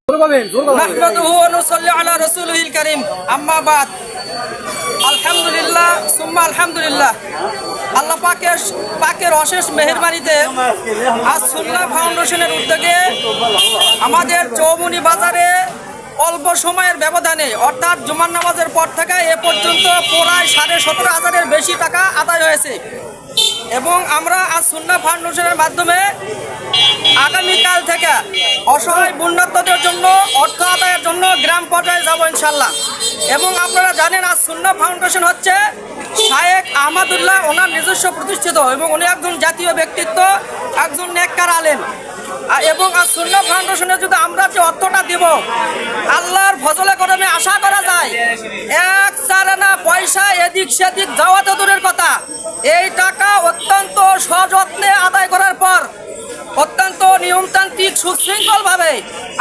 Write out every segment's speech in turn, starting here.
নাহমাদুহু ওয়া নুসাল্লি আলা রাসূলিল কারীম আম্মা বাদ। আলহামদুলিল্লাহ সুম্মা আলহামদুলিল্লাহ। আল্লাহ পাকের অশেষ মেহেরবানিতে আজ সুন্নাহ ফাউন্ডেশনের উদ্যোগে আমাদের চৌমুহনী বাজারে অল্প সময়ের ব্যবধানে অর্থাৎ জুমার নামাজের পর থেকে এ পর্যন্ত প্রায় 17,500-এর বেশি টাকা আদায় হয়েছে এবং আমরা আজ সুন্নাহ ফাউন্ডেশনের মাধ্যমে আগামীকাল থেকে অসহায় বন্যার্তদের জন্য অর্থ আদায়ের জন্য গ্রাম পর্যায়ে যাব ইনশাল্লাহ। এবং আপনারা জানেন আজ সুন্নাহ ফাউন্ডেশন হচ্ছে শায়েখ আহমদুল্লাহ ওনার নিজস্ব প্রতিষ্ঠিত এবং উনি একজন জাতীয় ব্যক্তিত্ব, একজন নেককার আলেম। এবং আজ সুন্নাহ ফাউন্ডেশনে যদি আমরা যে অর্থটা দেব আল্লাহর ফজলে করমে আশা করা যায় এক চারানা পয়সা এদিক সেদিক যাওয়া তো দূরের কথা, এই টাকা অত্যন্ত সযত্নে আদায় করার পর অত্যন্ত নিয়মতান্ত্রিক সুশৃঙ্খলভাবে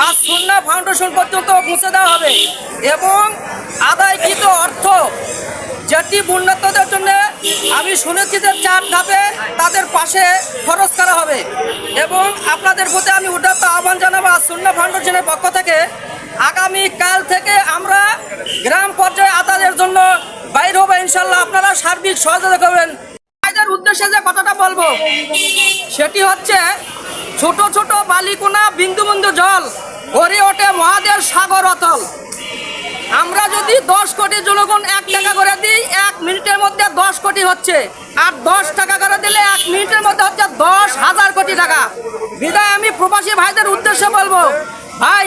আজ সুন্নাহ ফাউন্ডেশন পর্যন্ত পৌঁছে দেওয়া হবে এবং আদায়কৃত অর্থ যেটি বন্যার্তদের জন্য আমি শুনেছি যে 4 ধাপে তাদের পাশে খরচ করা হবে। এবং আপনাদের প্রতি আমি উদাত্ত আহ্বান জানাবো আজ সুন্নাহ ফাউন্ডেশনের পক্ষ থেকে আগামীকাল থেকে আমরা গ্রাম পর্যায়ে আদায়ের জন্য বাইর হবো ইনশাল্লাহ। আপনারা সার্বিক সহযোগিতা করবেন। এদের উদ্দেশ্যে যে কথাটা বলবো সেটি হচ্ছে ছোট ছোট বালিকোনা বিন্দু বিন্দু জল ভরে ওঠে মহাদেশ সাগর অতল। আমরা যদি 10 কোটি জনগণ 1 টাকা করে দিই 1 মিনিটের মধ্যে 10 কোটি হচ্ছে, আর 10 টাকা করে দিলে 1 মিনিটের মধ্যে হচ্ছে 10,000 কোটি টাকা। বিদায় আমি প্রবাসী ভাইদের উদ্দেশ্যে বলবো, ভাই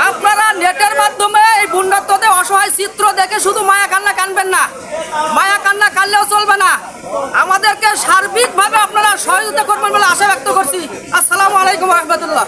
আপনারা নেটের মাধ্যমে এই বন্যার্তদের অসহায় চিত্র দেখে শুধু মায়া কান্না কানবেন না, মায়া কান্না কানলেও চলবে না, আমাদেরকে সার্বিকভাবে আপনারা সহযোগিতা করবেন বলে আশা ব্যক্ত করছি। আসসালামু আলাইকুম রহমতুল্লাহ।